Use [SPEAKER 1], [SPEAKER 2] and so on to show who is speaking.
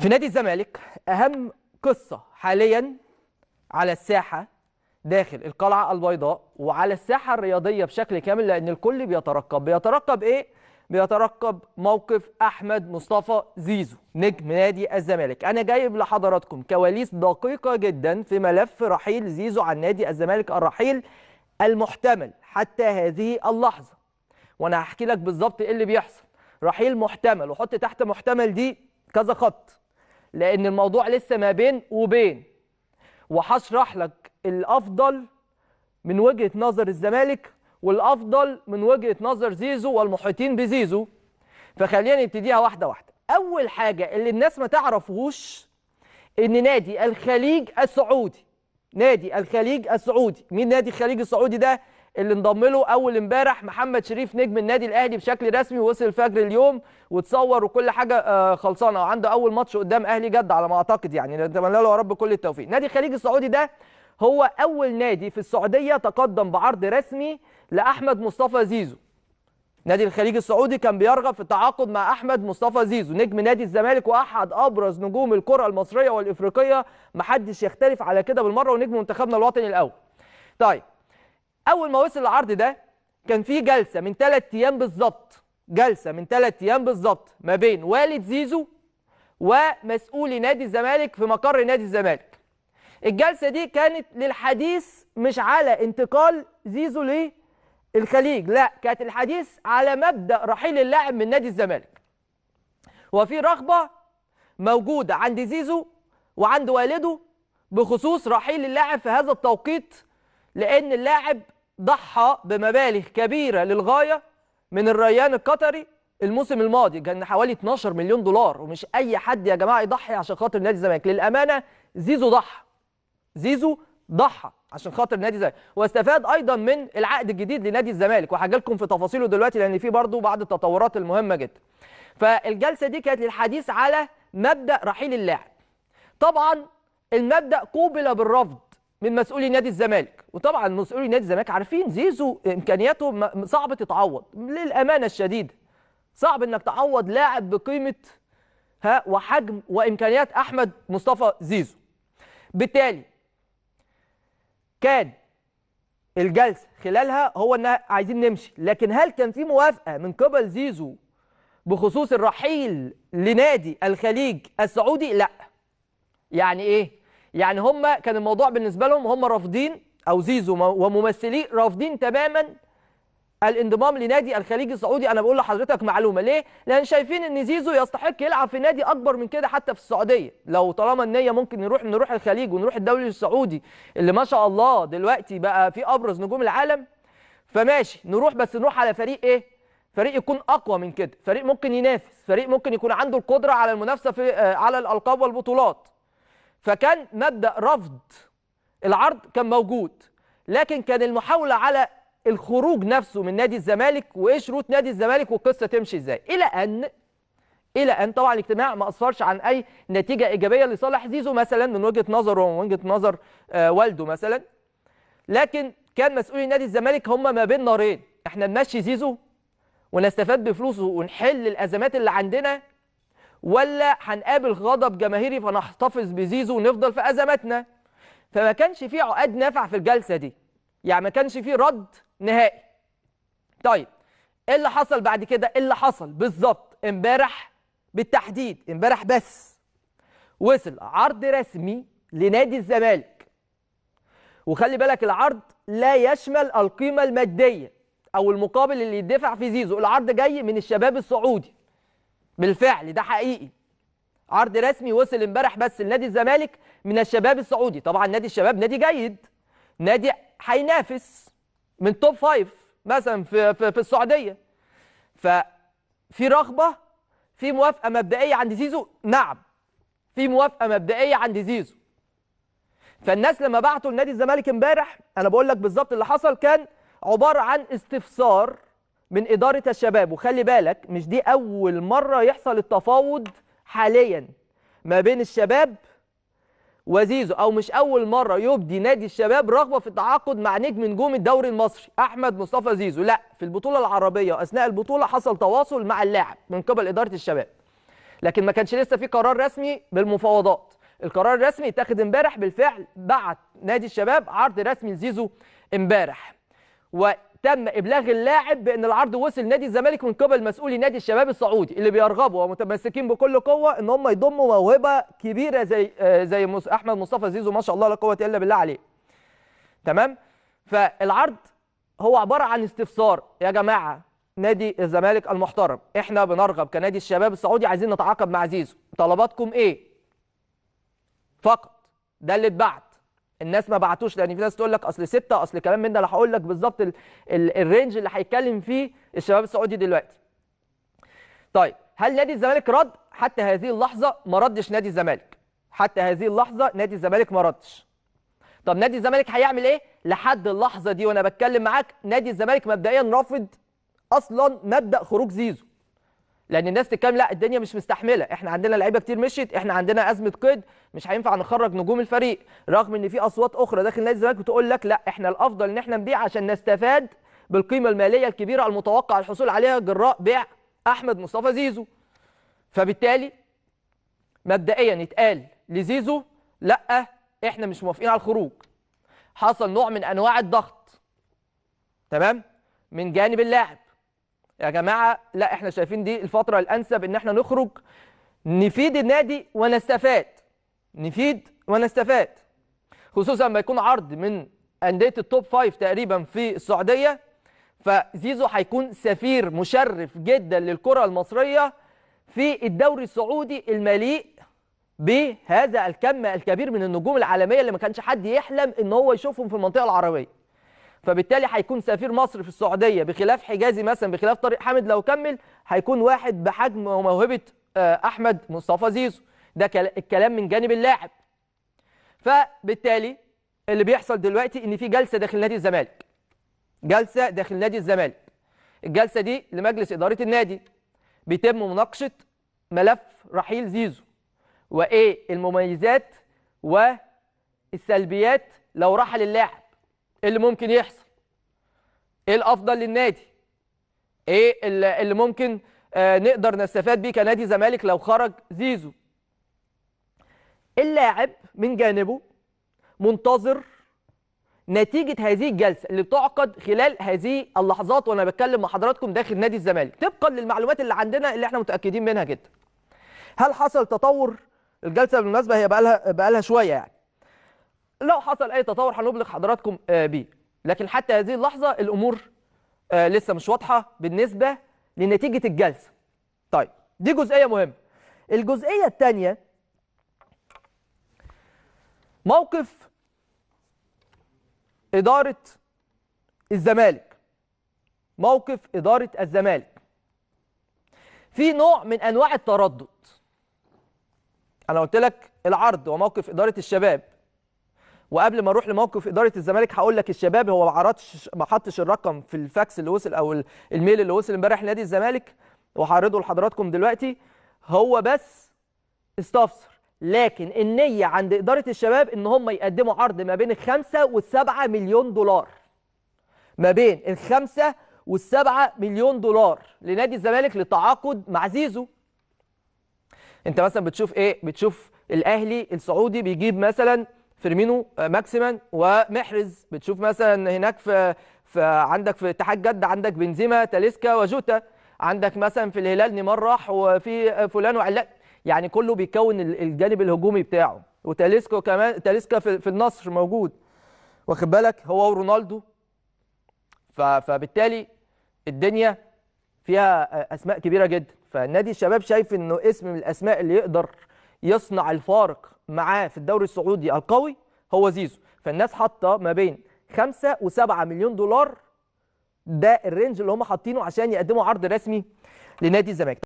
[SPEAKER 1] في نادي الزمالك أهم قصة حاليا على الساحة داخل القلعة البيضاء وعلى الساحة الرياضية بشكل كامل، لأن الكل بيترقب إيه؟ بيترقب موقف أحمد مصطفى زيزو نجم نادي الزمالك. أنا جايب لحضراتكم كواليس دقيقة جدا في ملف رحيل زيزو عن نادي الزمالك، الرحيل المحتمل حتى هذه اللحظة، وأنا هحكي لك بالظبط إيه اللي بيحصل. رحيل محتمل، وحط تحت محتمل دي كذا خط، لأن الموضوع لسه ما بين وبين، وهشرح لك الأفضل من وجهة نظر الزمالك والأفضل من وجهة نظر زيزو والمحيطين بزيزو. فخلينا نبتديها واحدة واحدة. أول حاجة اللي الناس ما تعرفوش إن نادي الخليج السعودي، نادي الخليج السعودي، مين نادي الخليج السعودي ده؟ اللي انضم له اول امبارح محمد شريف نجم النادي الاهلي بشكل رسمي، ووصل الفجر اليوم وتصور وكل حاجه خلصانه، وعنده اول ماتش قدام اهلي جده على ما اعتقد، يعني نتمنى له يا رب كل التوفيق. نادي الخليج السعودي ده هو اول نادي في السعوديه تقدم بعرض رسمي لاحمد مصطفى زيزو. نادي الخليج السعودي كان بيرغب في التعاقد مع احمد مصطفى زيزو نجم نادي الزمالك واحد ابرز نجوم الكره المصريه والافريقيه، محدش يختلف على كده بالمره، ونجم منتخبنا الوطني الاول. طيب، اول ما وصل العرض ده كان في جلسه من 3 ايام بالظبط، جلسه من 3 ايام بالظبط ما بين والد زيزو ومسؤولي نادي الزمالك في مقر نادي الزمالك. الجلسه دي كانت للحديث مش على انتقال زيزو للخليج، لا، كانت الحديث على مبدأ رحيل اللاعب من نادي الزمالك. وفي رغبه موجوده عند زيزو وعند والده بخصوص رحيل اللاعب في هذا التوقيت، لأن اللاعب ضحى بمبالغ كبيرة للغاية من الريان القطري الموسم الماضي، كان حوالي 12 مليون دولار، ومش أي حد يا جماعة يضحي عشان خاطر نادي الزمالك. للأمانة زيزو ضحى، زيزو ضحى عشان خاطر نادي الزمالك، واستفاد أيضا من العقد الجديد لنادي الزمالك، وهحكي لكم في تفاصيله دلوقتي لأن في برضه بعض التطورات المهمة جدا. فالجلسة دي كانت للحديث على مبدأ رحيل اللاعب. طبعا المبدأ قوبل بالرفض من مسؤولي نادي الزمالك، وطبعا مسؤولي نادي الزمالك عارفين زيزو امكانياته صعب تتعوض، للامانه الشديده صعب انك تعوض لاعب بقيمه وحجم وامكانيات احمد مصطفى زيزو. بالتالي كان الجلسه خلالها هو ان عايزين نمشي، لكن هل كان في موافقه من قبل زيزو بخصوص الرحيل لنادي الخليج السعودي؟ لا. يعني ايه؟ يعني هم كان الموضوع بالنسبه لهم هم رافضين، او زيزو وممثليه رافضين تماما الانضمام لنادي الخليج السعودي. انا بقول لحضرتك معلومه ليه؟ لان شايفين ان زيزو يستحق يلعب في نادي اكبر من كده حتى في السعوديه، لو طالما النيه ممكن نروح الخليج ونروح الدوري السعودي اللي ما شاء الله دلوقتي بقى في ابرز نجوم العالم، فماشي نروح، بس نروح على فريق ايه؟ فريق يكون اقوى من كده، فريق ممكن ينافس، فريق ممكن يكون عنده القدره على المنافسه في على الالقاب والبطولات. فكان مبدأ رفض العرض كان موجود، لكن كان المحاولة على الخروج نفسه من نادي الزمالك وايه شروط نادي الزمالك والقصة تمشي ازاي، إلى أن طبعا الاجتماع ما أسفرش عن أي نتيجة إيجابية لصالح زيزو مثلا من وجهة نظره ومن وجهة نظر والده مثلا. لكن كان مسؤولي نادي الزمالك هم ما بين نارين، احنا نمشي زيزو ونستفاد بفلوسه ونحل الأزمات اللي عندنا، ولا هنقابل غضب جماهيري فنحتفظ بزيزو ونفضل في ازماتنا. فما كانش في عقاد نافع في الجلسه دي، يعني ما كانش في رد نهائي. طيب ايه اللي حصل بعد كده؟ ايه اللي حصل بالظبط امبارح بالتحديد؟ امبارح بس وصل عرض رسمي لنادي الزمالك، وخلي بالك العرض لا يشمل القيمه الماديه او المقابل اللي يدفع في زيزو، العرض جاي من الشباب السعودي بالفعل، ده حقيقي. عرض رسمي وصل امبارح بس لنادي الزمالك من الشباب السعودي. طبعا نادي الشباب نادي جيد، نادي هينافس من توب 5 مثلا في السعوديه. ففي رغبه، في موافقه مبدئيه عند زيزو، نعم في موافقه مبدئيه عند زيزو. فالناس لما بعتوا لنادي الزمالك امبارح، انا بقول لك بالظبط اللي حصل، كان عباره عن استفسار من إدارة الشباب. وخلي بالك مش دي أول مرة يحصل التفاوض حاليا ما بين الشباب وزيزو، أو مش أول مرة يبدي نادي الشباب رغبة في التعاقد مع نجم نجوم الدوري المصري أحمد مصطفى زيزو. لا، في البطولة العربية أثناء البطولة حصل تواصل مع اللاعب من قبل إدارة الشباب، لكن ما كانش لسه في قرار رسمي بالمفاوضات. القرار الرسمي اتاخد امبارح بالفعل، بعت نادي الشباب عرض رسمي لزيزو امبارح، وتم ابلاغ اللاعب بان العرض وصل نادي الزمالك من قبل مسؤولي نادي الشباب السعودي اللي بيرغبوا ومتمسكين بكل قوه ان هم يضموا موهبه كبيره زي احمد مصطفى زيزو، ما شاء الله لا قوه الا بالله عليه. تمام؟ فالعرض هو عباره عن استفسار: يا جماعه نادي الزمالك المحترم، احنا بنرغب كنادي الشباب السعودي، عايزين نتعاقد مع زيزو، طلباتكم ايه؟ فقط ده اللي اتبعت. الناس ما بعتوش، لان في ناس تقول لك اصل 6 اصل كلام من ده. اللي هقول لك بالظبط الرينج اللي هيتكلم فيه الشباب السعودي دلوقتي. طيب هل نادي الزمالك رد؟ حتى هذه اللحظه ما ردش نادي الزمالك، حتى هذه اللحظه نادي الزمالك ما ردش. طب نادي الزمالك هيعمل ايه؟ لحد اللحظه دي وانا بتكلم معاك نادي الزمالك مبدئيا رافض اصلا مبدا خروج زيزو، لان الناس تتكلم لا الدنيا مش مستحمله، احنا عندنا لعيبه كتير مشيت، احنا عندنا ازمه قيد، مش هينفع نخرج نجوم الفريق، رغم ان في اصوات اخرى داخل نادي الزمالك بتقول لك لا احنا الافضل ان احنا نبيع عشان نستفاد بالقيمه الماليه الكبيره المتوقع الحصول عليها جراء بيع احمد مصطفى زيزو. فبالتالي مبدئيا يتقال لزيزو لا احنا مش موافقين على الخروج. حصل نوع من انواع الضغط، تمام، من جانب اللاعب: يا جماعه لا احنا شايفين دي الفتره الانسب ان احنا نخرج نفيد النادي ونستفاد، نفيد ونستفاد، خصوصا لما يكون عرض من انديه التوب 5 تقريبا في السعوديه. فزيزو هيكون سفير مشرف جدا للكره المصريه في الدوري السعودي المليء بهذا الكم الكبير من النجوم العالميه اللي ما كانش حد يحلم ان هو يشوفهم في المنطقه العربيه. فبالتالي هيكون سفير مصر في السعوديه، بخلاف حجازي مثلا، بخلاف طارق حامد لو كمل، هيكون واحد بحجم وموهبه احمد مصطفى زيزو. ده الكلام من جانب اللاعب. فبالتالي اللي بيحصل دلوقتي ان في جلسه داخل نادي الزمالك، جلسه داخل نادي الزمالك. الجلسه دي لمجلس اداره النادي، بيتم مناقشه ملف رحيل زيزو، وايه المميزات والسلبيات لو رحل اللاعب، ايه اللي ممكن يحصل، ايه الافضل للنادي، ايه اللي ممكن نقدر نستفاد بيه كنادي زمالك لو خرج زيزو. اللاعب من جانبه منتظر نتيجة هذه الجلسة اللي بتعقد خلال هذه اللحظات وانا بتكلم مع حضراتكم داخل نادي الزمالك، طبقا للمعلومات اللي عندنا اللي احنا متأكدين منها جدا. هل حصل تطور؟ الجلسة بالمناسبة هي بقالها شوية يعني. لو حصل اي تطور هنبلغ حضراتكم بيه، لكن حتى هذه اللحظه الامور لسه مش واضحه بالنسبه لنتيجه الجلسه. طيب دي جزئيه مهمه. الجزئيه الثانيه موقف اداره الزمالك. موقف اداره الزمالك في نوع من انواع التردد. انا قلت لك العرض وموقف اداره الشباب، وقبل ما اروح لموقف اداره الزمالك هقول لك الشباب هو ما حطش الرقم في الفاكس اللي وصل او الميل اللي وصل امبارح لنادي الزمالك، وهعرضه لحضراتكم دلوقتي. هو بس استفسر، لكن النيه عند اداره الشباب ان هم يقدموا عرض ما بين ال5 وال7 مليون دولار، ما بين ال5 وال7 مليون دولار لنادي الزمالك للتعاقد مع زيزو. انت مثلا بتشوف ايه؟ بتشوف الاهلي السعودي بيجيب مثلا فيرمينو ماكسيمان ومحرز، بتشوف مثلا هناك عندك في اتحاد جده عندك بنزيما تاليسكا وجوتا، عندك مثلا في الهلال نيمار راح، وفي فلان وعلان، يعني كله بيكون الجانب الهجومي بتاعه، وتاليسكا كمان، تاليسكا في النصر موجود، واخد بالك، هو ورونالدو. فبالتالي الدنيا فيها اسماء كبيره جدا. فالنادي الشباب شايف انه اسم من الاسماء اللي يقدر يصنع الفارق معاه في الدوري السعودي القوي هو زيزو. فالناس حاطه ما بين 5 و7 مليون دولار، ده الرينج اللي هم حاطينه عشان يقدموا عرض رسمي لنادي الزمالك.